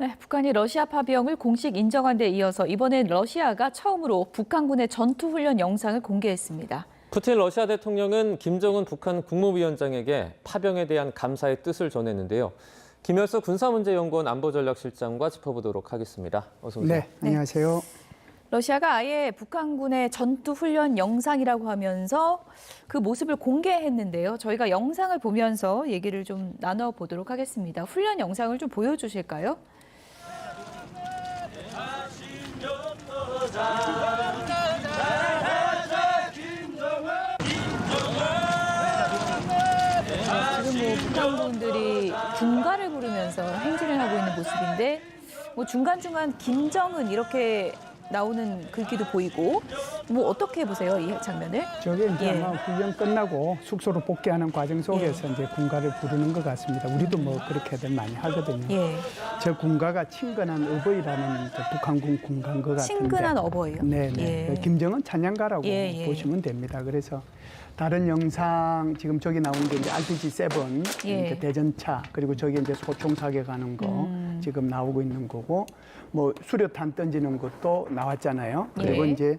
네, 북한이 러시아 파병을 공식 인정한 데 이어서 이번엔 러시아가 처음으로 북한군의 전투훈련 영상을 공개했습니다. 푸틴 러시아 대통령은 김정은 북한 국무위원장에게 파병에 대한 감사의 뜻을 전했는데요. 김열수 군사문제연구원 안보전략실장과 짚어보도록 하겠습니다. 어서 오세요. 네, 안녕하세요. 러시아가 아예 북한군의 전투훈련 영상이라고 하면서 그 모습을 공개했는데요. 저희가 영상을 보면서 얘기를 좀 나눠보도록 하겠습니다. 훈련 영상을 좀 보여주실까요? 지금 북한군들이 군가를 부르면서 행진을 하고 있는 모습인데 중간중간 김정은 이렇게 나오는 글귀도 보이고 어떻게 보세요, 이 장면을? 저게 이제 아마 훈련 끝나고 숙소로 복귀하는 과정 속에서 이제 군가를 부르는 것 같습니다. 우리도 그렇게들 많이 하거든요. 저 군가가 친근한 어버이라는 북한군 군가인 것 같은데. 친근한 어버이요? 네. 김정은 찬양가라고 보시면 됩니다. 그래서 다른 영상 지금 저기 나오는 게 이제 RPG-7 이렇게 대전차 그리고 저기 이제 소총 사격하는 거 지금 나오고 있는 거고 수류탄 던지는 것도 나왔잖아요. 그리고 이제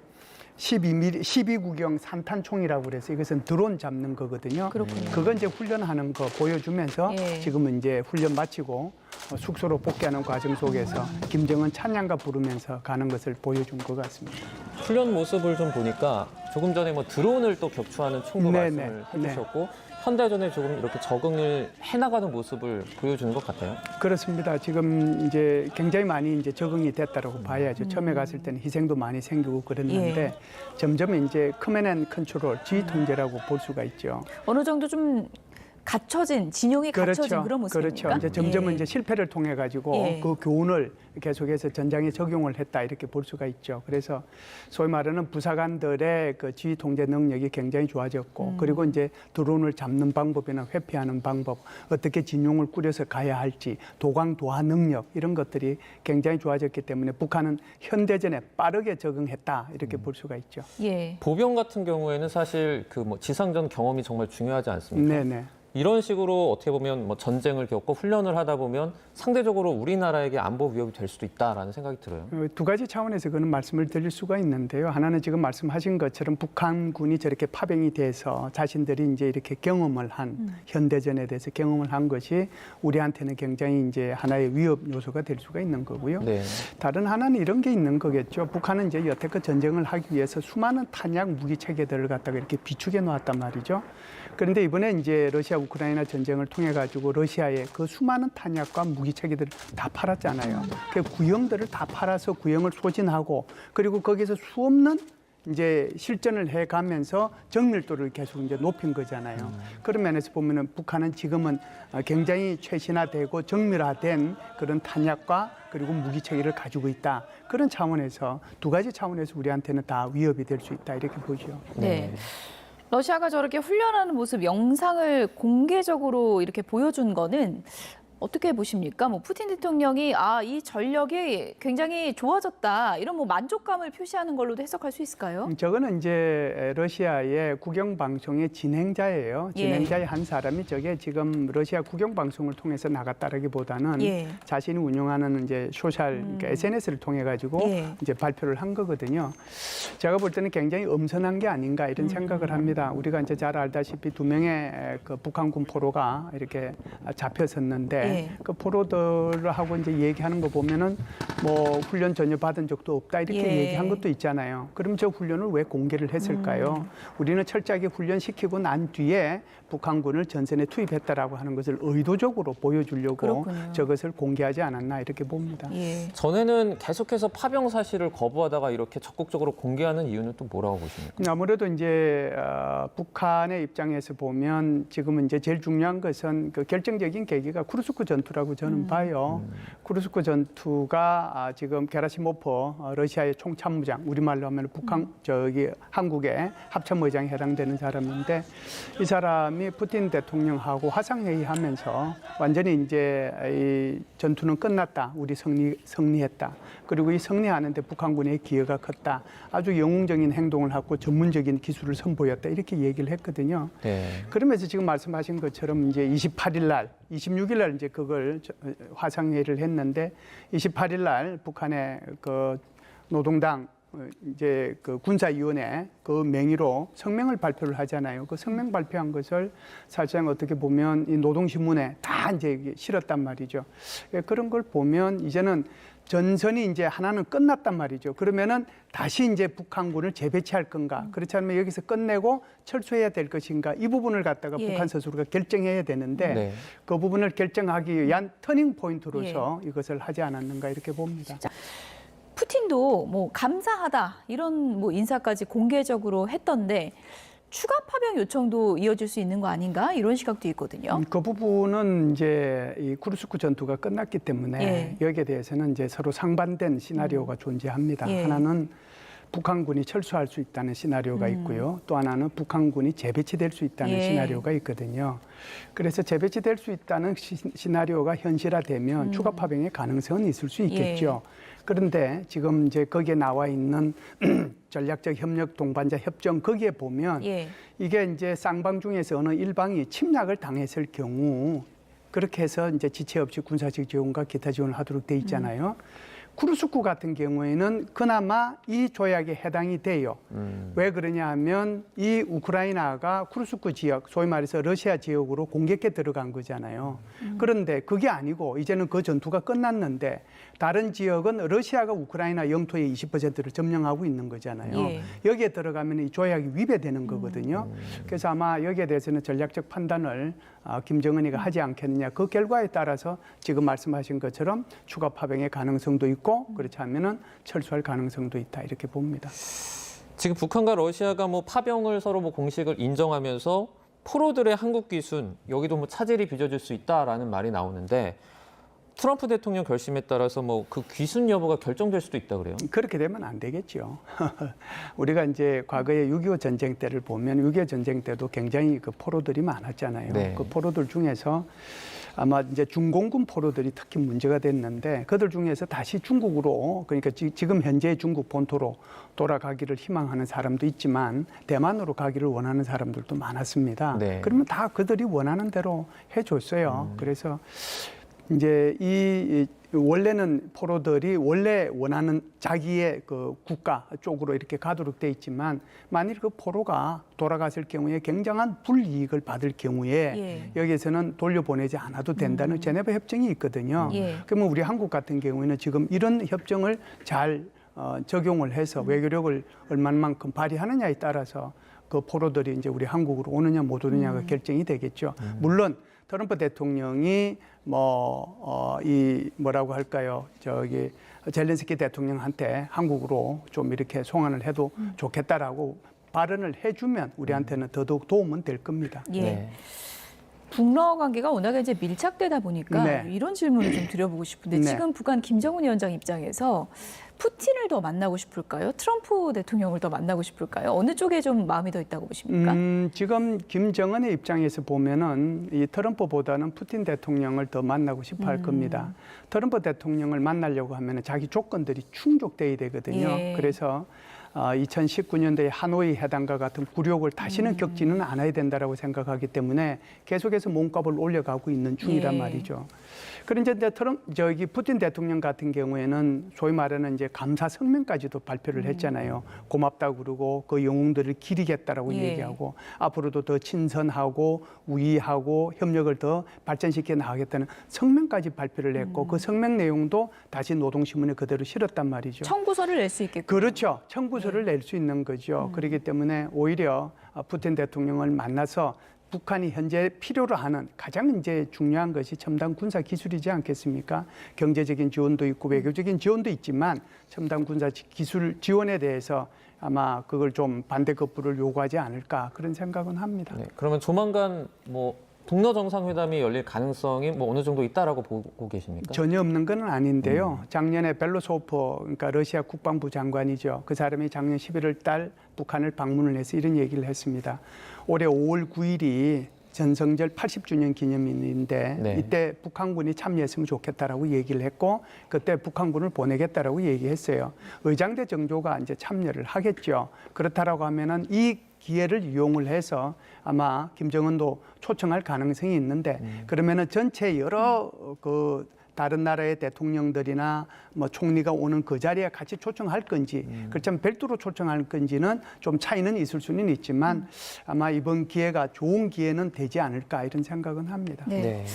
12구경 산탄총이라고 그래서 이것은 드론 잡는 거거든요. 그렇군요. 그건 이제 훈련하는 거 보여주면서 지금은 이제 훈련 마치고 숙소로 복귀하는 과정 속에서 김정은 찬양가 부르면서 가는 것을 보여준 것 같습니다. 훈련 모습을 좀 보니까 조금 전에 드론을 또 격추하는 총도 말씀을 해주셨고 현대전에 조금 이렇게 적응을 해나가는 모습을 보여주는 것 같아요. 그렇습니다. 지금 이제 굉장히 많이 이제 적응이 됐다라고 봐야죠. 처음에 갔을 때는 희생도 많이 생기고 그랬는데 점점 이제 커맨 앤 컨트롤, 지휘 통제라고 볼 수가 있죠. 어느 정도 좀 갖춰진, 진용이 갖춰진 그런 모습입니까? 그렇죠. 이제 점점 이제 실패를 통해 가지고 그 교훈을 계속해서 전장에 적용을 했다 이렇게 볼 수가 있죠. 그래서 소위 말하는 부사관들의 그 지휘 통제 능력이 굉장히 좋아졌고, 그리고 이제 드론을 잡는 방법이나 회피하는 방법, 어떻게 진용을 꾸려서 가야 할지, 도강 도하 능력 이런 것들이 굉장히 좋아졌기 때문에 북한은 현대전에 빠르게 적응했다 이렇게 볼 수가 있죠. 보병 같은 경우에는 사실 그 지상전 경험이 정말 중요하지 않습니까? 네네. 이런 식으로 어떻게 보면 전쟁을 겪고 훈련을 하다 보면 상대적으로 우리나라에게 안보 위협이 될 수도 있다라는 생각이 들어요. 두 가지 차원에서 그런 말씀을 드릴 수가 있는데요. 하나는 지금 말씀하신 것처럼 북한군이 저렇게 파병이 돼서 자신들이 이제 이렇게 경험을 한 현대전에 대해서 경험을 한 것이 우리한테는 굉장히 이제 하나의 위협 요소가 될 수가 있는 거고요. 다른 하나는 이런 게 있는 거겠죠. 북한은 이제 여태껏 전쟁을 하기 위해서 수많은 탄약 무기 체계들을 갖다가 이렇게 비축해 놓았단 말이죠. 그런데 이번에 이제 러시아 우크라이나 전쟁을 통해 가지고 러시아의 그 수많은 탄약과 무기 체계들을 다 팔았잖아요. 그 구형들을 다 팔아서 구형을 소진하고 그리고 거기서 수없는 이제 실전을 해가면서 정밀도를 계속 이제 높인 거잖아요. 그런 면에서 보면은 북한은 지금은 굉장히 최신화되고 정밀화된 그런 탄약과 그리고 무기 체계를 가지고 있다. 그런 차원에서 두 가지 차원에서 우리한테는 다 위협이 될 수 있다 이렇게 보죠. 러시아가 저렇게 훈련하는 모습 영상을 공개적으로 이렇게 보여준 거는 어떻게 보십니까? 푸틴 대통령이 이 전력이 굉장히 좋아졌다 이런 만족감을 표시하는 걸로도 해석할 수 있을까요? 저거는 이제 러시아의 국영 방송의 진행자예요. 진행자의 한 사람이 저게 지금 러시아 국영 방송을 통해서 나갔다라기보다는 자신이 운영하는 이제 소셜 그러니까 SNS를 통해 가지고 이제 발표를 한 거거든요. 제가 볼 때는 굉장히 엄선한 게 아닌가 이런 생각을 합니다. 우리가 이제 잘 알다시피 2명의 그 북한군 포로가 이렇게 잡혔었는데 그 포로들하고 이제 얘기하는 거 보면은 훈련 전혀 받은 적도 없다 이렇게 얘기한 것도 있잖아요. 그럼 저 훈련을 왜 공개를 했을까요? 우리는 철저하게 훈련시키고 난 뒤에 북한군을 전선에 투입했다라고 하는 것을 의도적으로 보여주려고 저것을 공개하지 않았나 이렇게 봅니다. 전에는 계속해서 파병 사실을 거부하다가 이렇게 적극적으로 공개하는 이유는 또 뭐라고 보십니까? 아무래도 이제 북한의 입장에서 보면 지금은 이제 제일 중요한 것은 그 결정적인 계기가 쿠르스크 전투라고 저는 봐요. 쿠르스크 전투가 지금 게라시모프 러시아의 총참모장, 우리말로 하면 한국의 합참의장에 해당되는 사람인데 이 사람이 푸틴 대통령하고 화상회의하면서 완전히 이제 이 전투는 끝났다. 우리 승리했다. 그리고 이 승리하는데 북한군의 기여가 컸다. 아주 영웅적인 행동을 하고 전문적인 기술을 선보였다. 이렇게 얘기를 했거든요. 그러면서 지금 말씀하신 것처럼 이제 28일 날 26일 날 이제 그걸 화상회의를 했는데 28일 날 북한의 그 노동당 이제 그 군사위원회 그 명의로 성명을 발표를 하잖아요. 그 성명 발표한 것을 사실상 어떻게 보면 이 노동신문에 다 이제 실었단 말이죠. 그런 걸 보면 이제는 전선이 이제 하나는 끝났단 말이죠. 그러면은 다시 이제 북한군을 재배치할 건가? 그렇지 않으면 여기서 끝내고 철수해야 될 것인가? 이 부분을 갖다가 예. 북한 스스로가 결정해야 되는데 네. 그 부분을 결정하기 위한 터닝 포인트로서 이것을 하지 않았는가 이렇게 봅니다. 푸틴도 뭐 감사하다 이런 뭐 인사까지 공개적으로 했던데 추가 파병 요청도 이어질 수 있는 거 아닌가 이런 시각도 있거든요. 그 부분은 이제 이 쿠르스크 전투가 끝났기 때문에 예. 여기에 대해서는 이제 서로 상반된 시나리오가 존재합니다. 예. 하나는 북한군이 철수할 수 있다는 시나리오가 있고요. 또 하나는 북한군이 재배치될 수 있다는 예. 시나리오가 있거든요. 그래서 재배치될 수 있다는 시나리오가 현실화되면 추가 파병의 가능성은 있을 수 있겠죠. 그런데 지금 이제 거기에 나와 있는 전략적 협력 동반자 협정 거기에 보면 예. 이게 이제 쌍방 중에서 어느 일방이 침략을 당했을 경우 그렇게 해서 이제 지체 없이 군사적 지원과 기타 지원을 하도록 돼 있잖아요. 쿠르스크 같은 경우에는 그나마 이 조약에 해당이 돼요. 왜 그러냐 하면 이 우크라이나가 쿠르스크 지역, 소위 말해서 러시아 지역으로 공격에 들어간 거잖아요. 그런데 그게 아니고 이제는 그 전투가 끝났는데 다른 지역은 러시아가 우크라이나 영토의 20%를 점령하고 있는 거잖아요. 예. 여기에 들어가면 이 조약이 위배되는 거거든요. 그래서 아마 여기에 대해서는 전략적 판단을 김정은이가 하지 않겠느냐. 그 결과에 따라서 지금 말씀하신 것처럼 추가 파병의 가능성도 있고 그렇지 않으면은 철수할 가능성도 있다 이렇게 봅니다. 지금 북한과 러시아가 뭐 파병을 서로 뭐 공식을 인정하면서 포로들의 한국 귀순 여기도 뭐 차질이 빚어질 수 있다라는 말이 나오는데 트럼프 대통령 결심에 따라서 뭐 그 귀순 여부가 결정될 수도 있다 그래요. 그렇게 되면 안 되겠죠. 우리가 이제 과거에 6.25 전쟁 때를 보면 6.25 전쟁 때도 굉장히 그 포로들이 많았잖아요. 네. 그 포로들 중에서 아마 이제 중공군 포로들이 특히 문제가 됐는데 그들 중에서 다시 중국으로 그러니까 지금 현재 중국 본토로 돌아가기를 희망하는 사람도 있지만 대만으로 가기를 원하는 사람들도 많았습니다. 네. 그러면 다 그들이 원하는 대로 해줬어요. 그래서 이제 이 원래는 포로들이 원래 원하는 자기의 그 국가 쪽으로 이렇게 가도록 돼 있지만 만일 그 포로가 돌아갔을 경우에 굉장한 불이익을 받을 경우에 여기에서는 돌려보내지 않아도 된다는 제네바 협정이 있거든요. 그러면 우리 한국 같은 경우에는 지금 이런 협정을 잘 적용을 해서 외교력을 얼마만큼 발휘하느냐에 따라서 그 포로들이 이제 우리 한국으로 오느냐 못 오느냐가 결정이 되겠죠. 물론 트럼프 대통령이 이 뭐라고 할까요? 저기 젤렌스키 대통령한테 한국으로 좀 이렇게 송환을 해도 좋겠다라고 발언을 해주면 우리한테는 더더욱 도움은 될 겁니다. 예. 네. 북러 관계가 워낙에 이제 밀착되다 보니까 네. 이런 질문을 좀 드려보고 싶은데 네. 지금 북한 김정은 위원장 입장에서 푸틴을 더 만나고 싶을까요? 트럼프 대통령을 더 만나고 싶을까요? 어느 쪽에 좀 마음이 더 있다고 보십니까? 지금 김정은의 입장에서 보면은 이 트럼프보다는 푸틴 대통령을 더 만나고 싶어 할 겁니다. 트럼프 대통령을 만나려고 하면은 자기 조건들이 충족돼야 되거든요. 예. 그래서 2019년도에 하노이 회담과 같은 굴욕을 다시는 겪지는 않아야 된다라고 생각하기 때문에 계속해서 몸값을 올려가고 있는 중이란 예. 말이죠. 그런데 이제 푸틴 대통령 같은 경우에는 소위 말하는 이제 감사 성명까지도 발표를 했잖아요. 고맙다고 그러고 그 영웅들을 기리겠다라고 예. 얘기하고 앞으로도 더 친선하고 우위하고 협력을 더 발전시켜 나가겠다는 성명까지 발표를 했고 그 성명 내용도 다시 노동신문에 그대로 실었단 말이죠. 청구서를 낼 수 있겠군요. 그렇죠. 청구서를 낼 수 있는 거죠. 그렇기 때문에 오히려 푸틴 대통령을 만나서 북한이 현재 필요로 하는 가장 이제 중요한 것이 첨단 군사 기술이지 않겠습니까? 경제적인 지원도 있고 외교적인 지원도 있지만 첨단 군사 기술 지원에 대해서 아마 그걸 좀 반대 거부를 요구하지 않을까 그런 생각은 합니다. 네. 그러면 조만간 뭐 북러 정상회담이 열릴 가능성이 뭐 어느 정도 있다라고 보고 계십니까? 전혀 없는 건 아닌데요. 작년에 벨로소프 그러니까 러시아 국방부 장관이죠. 그 사람이 작년 11월 달 북한을 방문을 해서 이런 얘기를 했습니다. 올해 5월 9일이 전성절 80주년 기념일인데 네. 이때 북한군이 참여했으면 좋겠다라고 얘기를 했고 그때 북한군을 보내겠다라고 얘기했어요. 의장대 정조가 이제 참여를 하겠죠. 그렇다라고 하면은 이 기회를 이용을 해서 아마 김정은도 초청할 가능성이 있는데 그러면은 전체 여러 그 다른 나라의 대통령들이나 뭐 총리가 오는 그 자리에 같이 초청할 건지 그렇지만 별도로 초청할 건지는 좀 차이는 있을 수는 있지만 아마 이번 기회가 좋은 기회는 되지 않을까 이런 생각은 합니다. 네. 네.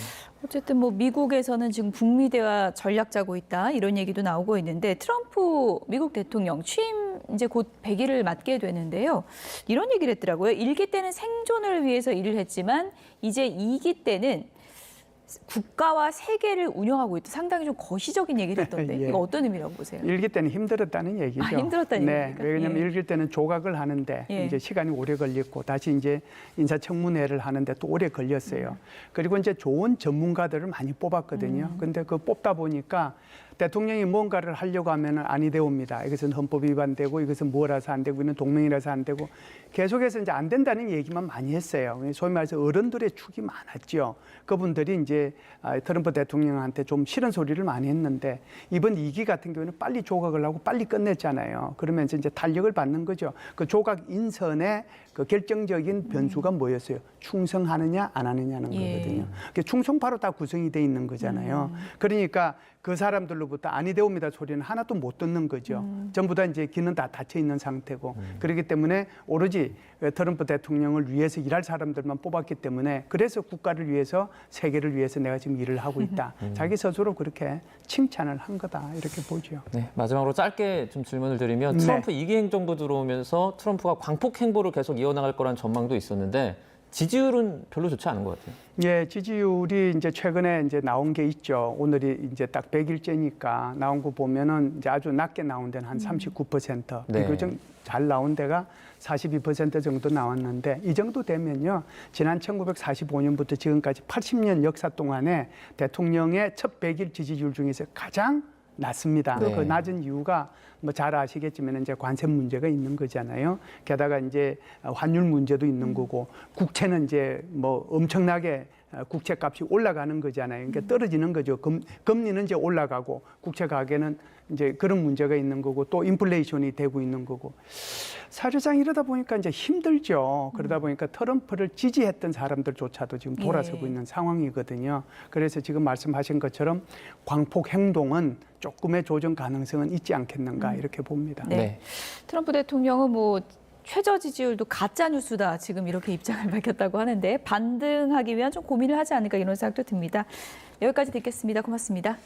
어쨌든 뭐 미국에서는 지금 북미 대화 전략 짜고 있다 이런 얘기도 나오고 있는데 트럼프 미국 대통령 취임 이제 곧 100일을 맞게 되는데요. 이런 얘기를 했더라고요. 1기 때는 생존을 위해서 일을 했지만 이제 2기 때는 국가와 세계를 운영하고 있다. 상당히 좀 거시적인 얘기를 했던데 예. 이거 어떤 의미라고 보세요? 일기 때는 힘들었다는 얘기죠. 힘들었다는 네, 얘기입니까? 왜냐하면 예. 일기 때는 조각을 하는데 예. 이제 시간이 오래 걸렸고 다시 이제 인사청문회를 하는데 또 오래 걸렸어요. 그리고 이제 좋은 전문가들을 많이 뽑았거든요. 근데 그 뽑다 보니까 대통령이 뭔가를 하려고 하면 아니 되옵니다. 이것은 헌법 위반되고 이것은 뭐라서 안 되고 이는 동맹이라서 안 되고 계속해서 이제 안 된다는 얘기만 많이 했어요. 소위 말해서 어른들의 축이 많았죠. 그분들이 이제 트럼프 대통령한테 좀 싫은 소리를 많이 했는데 이번 2기 같은 경우는 빨리 조각을 하고 빨리 끝냈잖아요. 그러면서 이제 탄력을 받는 거죠. 그 조각 인선의 그 결정적인 변수가 뭐였어요? 충성하느냐 안 하느냐는 예. 거거든요. 충성파로 다 구성이 돼 있는 거잖아요. 그러니까 그 사람들로부터 아니 되옵니다 소리는 하나도 못 듣는 거죠. 전부 다 이제 귀는 다 닫혀 있는 상태고 그렇기 때문에 오로지 트럼프 대통령을 위해서 일할 사람들만 뽑았기 때문에 그래서 국가를 위해서 세계를 위해서 내가 지금 일을 하고 있다. 자기 스스로 그렇게 칭찬을 한 거다 이렇게 보죠. 네, 마지막으로 짧게 좀 질문을 드리면 네. 트럼프 2기 행정부 들어오면서 트럼프가 광폭 행보를 계속 이어나갈 거란 전망도 있었는데 지지율은 별로 좋지 않은 것 같아요. 예, 지지율이 이제 최근에 이제 나온 게 있죠. 오늘이 이제 딱 100일째니까 나온 거 보면은 이제 아주 낮게 나온 데는 한 39%, 네. 비교적 잘 나온 데가 42% 정도 나왔는데 이 정도 되면요. 지난 1945년부터 지금까지 80년 역사 동안에 대통령의 첫 100일 지지율 중에서 가장 낮습니다. 네. 그 낮은 이유가 뭐 잘 아시겠지만 이제 관세 문제가 있는 거잖아요. 게다가 이제 환율 문제도 있는 거고 국채는 이제 뭐 엄청나게 국채 값이 올라가는 거잖아요. 그러니까 떨어지는 거죠. 금리는 이제 올라가고 국채 가격은 이제 그런 문제가 있는 거고 또 인플레이션이 되고 있는 거고 사실상 이러다 보니까 이제 힘들죠. 그러다 보니까 트럼프를 지지했던 사람들조차도 지금 돌아서고 예. 있는 상황이거든요. 그래서 지금 말씀하신 것처럼 광폭 행동은 조금의 조정 가능성은 있지 않겠는가 이렇게 봅니다. 네. 트럼프 대통령은 뭐 최저 지지율도 가짜 뉴스다 지금 이렇게 입장을 밝혔다고 하는데 반등하기 위한 좀 고민을 하지 않을까 이런 생각도 듭니다. 여기까지 듣겠습니다. 고맙습니다.